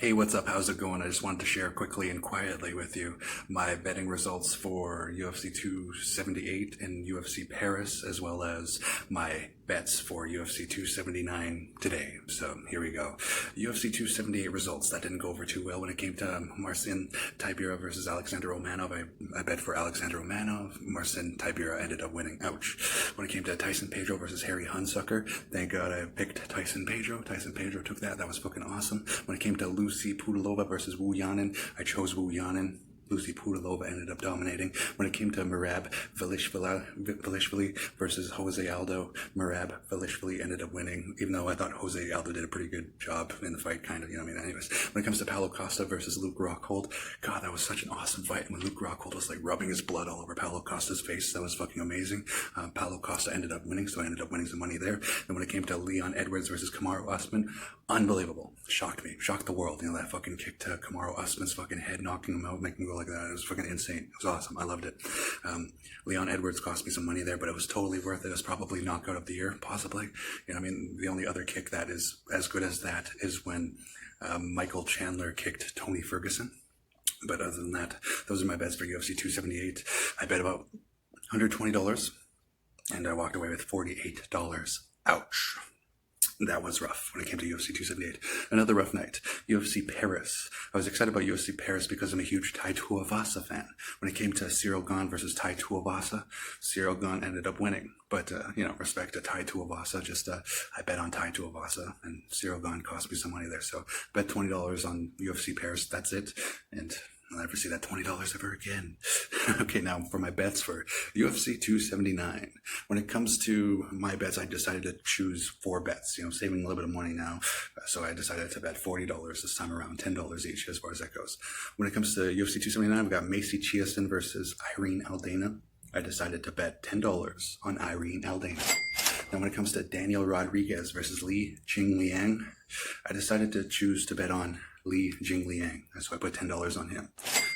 Hey, what's up? How's it going? I just wanted to share quickly and quietly with you my betting results for UFC 278 and UFC Paris, as well as my bets for UFC 279 today. So here we go. UFC 278 results. That didn't go over too well when it came to Marcin Tybura versus Alexander Romanov. I bet for Alexander Romanov. Marcin Tybura ended up winning. Ouch. When it came to Tyson Pedro versus Harry Hunsucker, thank God I picked Tyson Pedro. Tyson Pedro took that. That was fucking awesome. When it came to Lucy Pudilova versus Wu Yanin, I chose Wu Yanin. Lucy Pudilova ended up dominating. When it came to Merab Velishvili versus Jose Aldo, Merab Velishvili ended up winning, even though I thought Jose Aldo did a pretty good job in the fight, kind of, you know what I mean? Anyways, when it comes to Paulo Costa versus Luke Rockhold, God, that was such an awesome fight. When Luke Rockhold was like rubbing his blood all over Paulo Costa's face, that was fucking amazing. Paulo Costa ended up winning, so I ended up winning some money there. And when it came to Leon Edwards versus Kamaru Usman, unbelievable. Shocked me. Shocked the world. You know, that fucking kick to Kamaru Usman's fucking head, knocking him out, making him go like that. It was fucking insane. It was awesome. I loved it. Leon Edwards cost me some money there, but it was totally worth it. It was probably knockout of the year, possibly. You know, I mean, the only other kick that is as good as that is when Michael Chandler kicked Tony Ferguson. But other than that, those are my bets for UFC 278. I bet about $120, and I walked away with $48. Ouch. That was rough when it came to UFC 278. Another rough night. UFC Paris. I was excited about UFC Paris because I'm a huge Tai Tuivasa fan. When it came to Cyril Gane versus Tai Tuivasa, Cyril Gane ended up winning. But, you know, respect to Tai Tuivasa. Just, I bet on Tai Tuivasa, and Cyril Gane cost me some money there. So, bet $20 on UFC Paris. That's it. And I'll never see that $20 ever again. Okay, now for my bets for UFC 279. When it comes to my bets, I decided to choose 4 bets, you know, saving a little bit of money now. So I decided to bet $40 this time around, $10 each as far as that goes. When it comes to UFC 279, I've got Macy Chiasson versus Irene Aldana. I decided to bet $10 on Irene Aldana. Now when it comes to Daniel Rodriguez versus Li Jingliang, I decided to choose to bet on Li Jingliang. So I put $10 on him.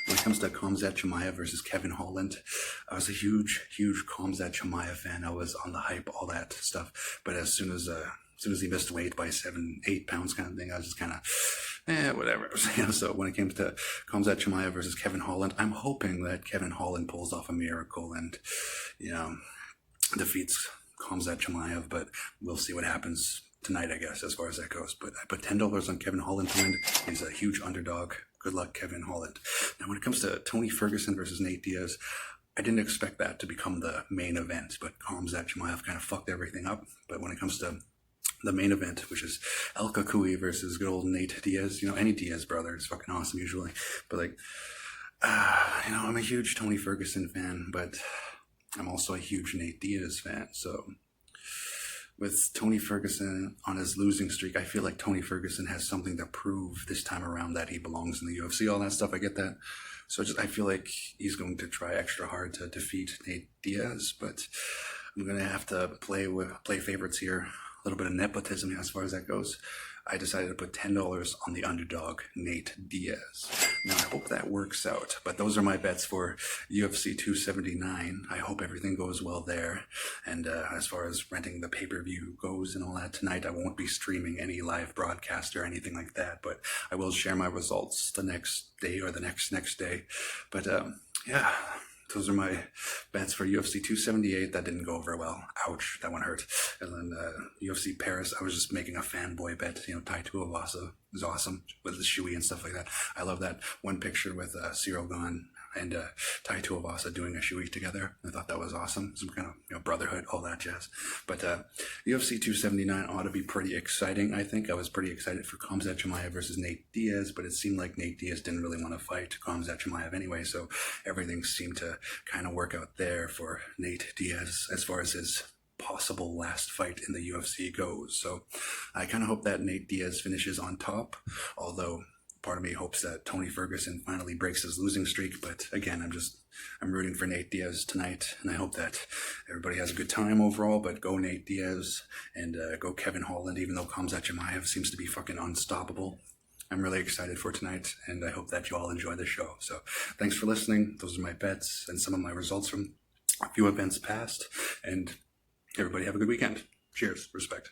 When it comes to Khamzat Chimaev versus Kevin Holland, I was a huge Khamzat Chimaev fan. I was on the hype, all that stuff. But as soon as he missed weight by 7-8 pounds kind of thing, I was just kind of, whatever. So when it came to Khamzat Chimaev versus Kevin Holland, I'm hoping that Kevin Holland pulls off a miracle and, you know, defeats Khamzat Chimaev, but we'll see what happens tonight, I guess, as far as that goes. But I put $10 on Kevin Holland to win. He's a huge underdog. Good luck, Kevin Holland. Now, when it comes to Tony Ferguson versus Nate Diaz, I didn't expect that to become the main event, but Khamzat Chimaev kind of fucked everything up. But when it comes to the main event, which is El Kakui versus good old Nate Diaz, you know, any Diaz brother is fucking awesome usually. But like, you know, I'm a huge Tony Ferguson fan, but I'm also a huge Nate Diaz fan. So with Tony Ferguson on his losing streak, I feel like Tony Ferguson has something to prove this time around, that he belongs in the UFC, all that stuff. I get that. So I feel like he's going to try extra hard to defeat Nate Diaz, but I'm going to have to play favorites here. A little bit of nepotism as far as that goes. I decided to put $10 on the underdog, Nate Diaz. Now, I hope that works out, but those are my bets for UFC 279. I hope everything goes well there. And as far as renting the pay-per-view goes and all that, tonight I won't be streaming any live broadcast or anything like that, but I will share my results the next day or the next day. But yeah. Those are my bets for UFC 278. That didn't go over well. Ouch, that one hurt. And then UFC Paris, I was just making a fanboy bet. You know, Tai Tuivasa is awesome with the shoey and stuff like that. I love that one picture with Cyril Gane and Tai Tuivasa doing a shoey together. I thought that was awesome. Some kind of, you know, brotherhood, all that jazz. But UFC 279 ought to be pretty exciting, I think. I was pretty excited for Khamzat Chimaev versus Nate Diaz, but it seemed like Nate Diaz didn't really want to fight Khamzat Chimaev anyway, so everything seemed to kind of work out there for Nate Diaz as far as his possible last fight in the UFC goes. So I kind of hope that Nate Diaz finishes on top, although part of me hopes that Tony Ferguson finally breaks his losing streak. But again, I'm rooting for Nate Diaz tonight, and I hope that everybody has a good time overall. But go Nate Diaz and go Kevin Holland, even though Khamzat Chimaev seems to be fucking unstoppable. I'm really excited for tonight, and I hope that you all enjoy the show. So thanks for listening. Those are my bets and some of my results from a few events past, and everybody have a good weekend. Cheers. Respect.